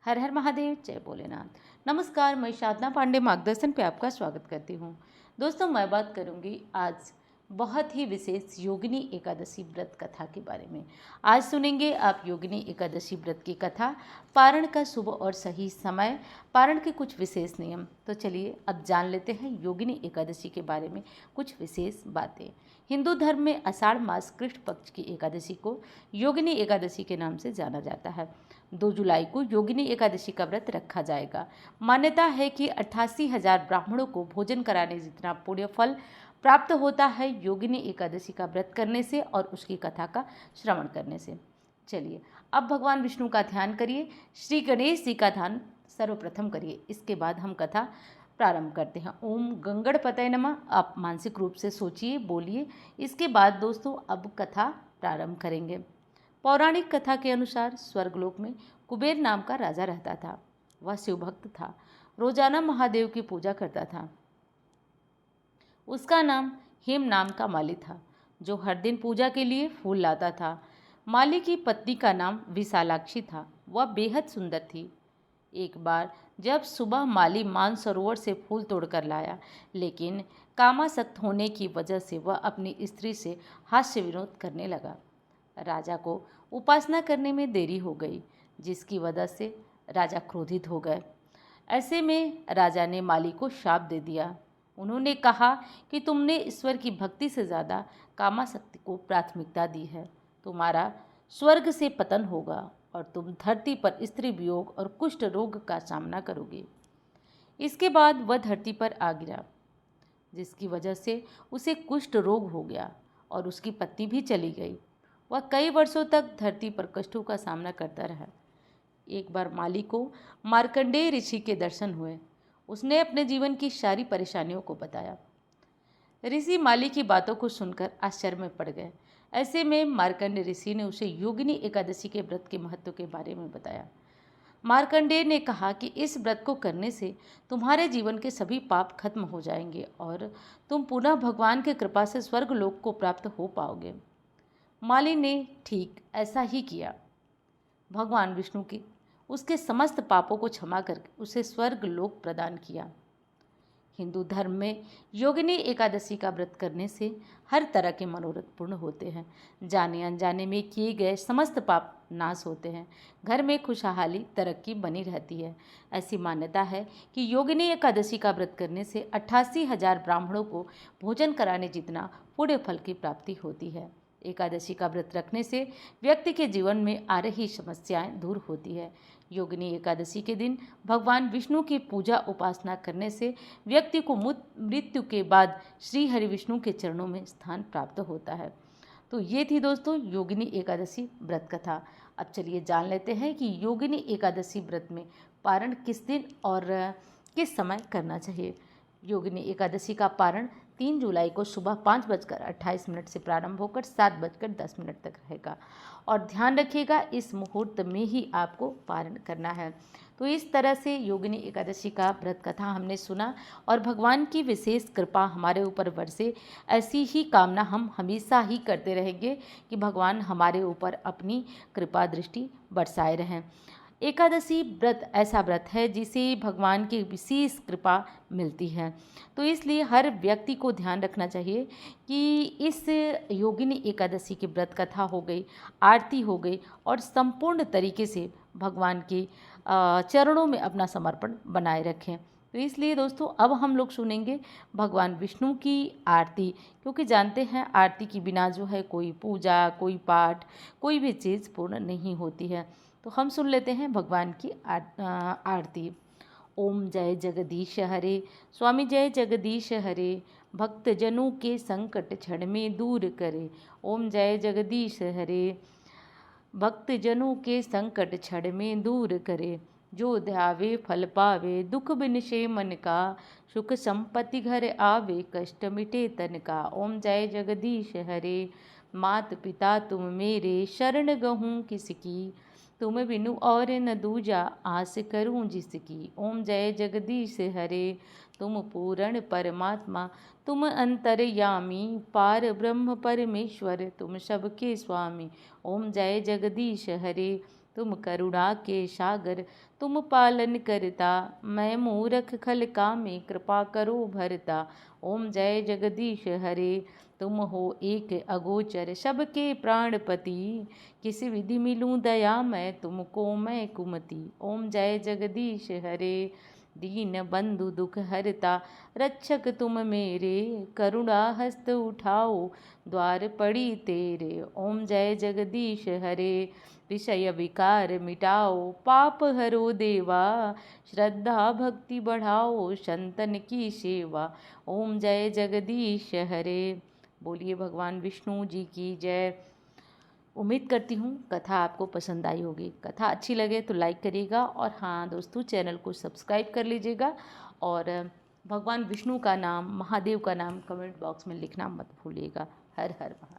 हर हर महादेव, जय भोलेनाथ। नमस्कार, मैं साधना पांडे मार्गदर्शन पे आपका स्वागत करती हूँ। दोस्तों, मैं बात करूँगी आज बहुत ही विशेष योगिनी एकादशी व्रत कथा के बारे में। आज सुनेंगे आप योगिनी एकादशी व्रत की कथा, पारण का शुभ और सही समय, पारण के कुछ विशेष नियम। तो चलिए अब जान लेते हैं योगिनी एकादशी के बारे में कुछ विशेष बातें। हिंदू धर्म में आषाढ़ मास कृष्ण पक्ष की एकादशी को योगिनी एकादशी के नाम से जाना जाता है। 2 जुलाई को योगिनी एकादशी का व्रत रखा जाएगा। मान्यता है कि 88,000 ब्राह्मणों को भोजन कराने जितना पुण्य फल प्राप्त होता है योगिनी एकादशी का व्रत करने से और उसकी कथा का श्रवण करने से। चलिए अब भगवान विष्णु का ध्यान करिए, श्री गणेश जी का ध्यान सर्वप्रथम करिए, इसके बाद हम कथा प्रारंभ करते हैं। ओम गंगणपतये नमः। आप मानसिक रूप से सोचिए, बोलिए। इसके बाद दोस्तों अब कथा प्रारंभ करेंगे। पौराणिक कथा के अनुसार स्वर्गलोक में कुबेर नाम का राजा रहता था। वह शिवभक्त था, रोजाना महादेव की पूजा करता था। उसका नाम हेम नाम का माली था, जो हर दिन पूजा के लिए फूल लाता था। माली की पत्नी का नाम विशालाक्षी था। वह बेहद सुंदर थी। एक बार जब सुबह माली मानसरोवर से फूल तोड़कर लाया, लेकिन कामासक्त होने की वजह से वह अपनी स्त्री से हास्य विनोद करने लगा। राजा को उपासना करने में देरी हो गई, जिसकी वजह से राजा क्रोधित हो गए। ऐसे में राजा ने माली को शाप दे दिया। उन्होंने कहा कि तुमने ईश्वर की भक्ति से ज़्यादा कामासक्ति को प्राथमिकता दी है। तुम्हारा स्वर्ग से पतन होगा और तुम धरती पर स्त्री वियोग और कुष्ठ रोग का सामना करोगे। इसके बाद वह धरती पर आ गिरा, जिसकी वजह से उसे कुष्ठ रोग हो गया और उसकी पत्नी भी चली गई। वह कई वर्षों तक धरती पर कष्टों का सामना करता रहा। एक बार माली को मार्कंडेय ऋषि के दर्शन हुए। उसने अपने जीवन की सारी परेशानियों को बताया। ऋषि माली की बातों को सुनकर आश्चर्य में पड़ गए। ऐसे में मार्कंडेय ऋषि ने उसे योगिनी एकादशी के व्रत के महत्व के बारे में बताया। मार्कंडेय ने कहा कि इस व्रत को करने से तुम्हारे जीवन के सभी पाप खत्म हो जाएंगे और तुम पुनः भगवान की कृपा से स्वर्ग लोक को प्राप्त हो पाओगे। माली ने ठीक ऐसा ही किया। भगवान विष्णु की उसके समस्त पापों को क्षमा करके उसे स्वर्ग लोक प्रदान किया। हिंदू धर्म में योगिनी एकादशी का व्रत करने से हर तरह के मनोरथ पूर्ण होते हैं। जाने अनजाने में किए गए समस्त पाप नाश होते हैं। घर में खुशहाली तरक्की बनी रहती है। ऐसी मान्यता है कि योगिनी एकादशी का व्रत करने से 88,000 ब्राह्मणों को भोजन कराने जितना पुण्य फल की प्राप्ति होती है। एकादशी का व्रत रखने से व्यक्ति के जीवन में आ रही समस्याएं दूर होती है। योगिनी एकादशी के दिन भगवान विष्णु की पूजा उपासना करने से व्यक्ति को मृत्यु के बाद श्री हरि विष्णु के चरणों में स्थान प्राप्त होता है। तो ये थी दोस्तों योगिनी एकादशी व्रत कथा। अब चलिए जान लेते हैं कि योगिनी एकादशी व्रत में पारण किस दिन और किस समय करना चाहिए। योगिनी एकादशी का पारण 3 जुलाई को सुबह 5:28 से प्रारंभ होकर 7:10 तक रहेगा। और ध्यान रखिएगा इस मुहूर्त में ही आपको पारण करना है। तो इस तरह से योगिनी एकादशी का व्रत कथा हमने सुना और भगवान की विशेष कृपा हमारे ऊपर बरसे, ऐसी ही कामना हम हमेशा ही करते रहेंगे कि भगवान हमारे ऊपर अपनी कृपा दृष्टि बरसाए रहें। एकादशी व्रत ऐसा व्रत है जिसे भगवान की विशेष कृपा मिलती है। तो इसलिए हर व्यक्ति को ध्यान रखना चाहिए कि इस योगिनी एकादशी की व्रत कथा हो गई, आरती हो गई और संपूर्ण तरीके से भगवान के चरणों में अपना समर्पण बनाए रखें। तो इसलिए दोस्तों अब हम लोग सुनेंगे भगवान विष्णु की आरती, क्योंकि जानते हैं आरती के बिना जो है कोई पूजा, कोई पाठ, कोई भी चीज़ पूर्ण नहीं होती है। तो हम सुन लेते हैं भगवान की आरती। ओम जय जगदीश हरे, स्वामी जय जगदीश हरे, भक्त जनों के संकट क्षण में दूर करे। ओम जय जगदीश हरे, भक्त जनों के संकट क्षण में दूर करे। जो ध्यावे फल पावे, दुख बिनसे मन का, सुख संपत्ति घर आवे, कष्ट मिटे तन का। ओम जय जगदीश हरे, मात पिता तुम मेरे, शरण गहूँ किसकी, तुम बिनु और न दूजा, आस करूं जिसकी। ओम जय जगदीश हरे, तुम पूर्ण परमात्मा, तुम अंतर्यामी, पार ब्रह्म परमेश्वर, तुम सबके स्वामी। ओम जय जगदीश हरे, तुम करुणा के सागर तुम पालन करता, मैं मूरख खल कामे कृपा करो भरता। ओम जय जगदीश हरे, तुम हो एक अगोचर सबके प्राणपति, किस विधि मिलूं दया मैं तुमको मैं कुमति। ओम जय जगदीश हरे, दीन बंधु दुख हरता, रक्षक तुम मेरे, करुणा हस्त उठाओ द्वार पड़ी तेरे। ओम जय जगदीश हरे, विषय विकार मिटाओ पाप हरो देवा, श्रद्धा भक्ति बढ़ाओ संतन की सेवा। ओम जय जगदीश हरे। बोलिए भगवान विष्णु जी की जय। उम्मीद करती हूँ कथा आपको पसंद आई होगी। कथा अच्छी लगे तो लाइक करिएगा और हाँ दोस्तों, चैनल को सब्सक्राइब कर लीजिएगा और भगवान विष्णु का नाम, महादेव का नाम कमेंट बॉक्स में लिखना मत भूलिएगा। हर हर महादेव।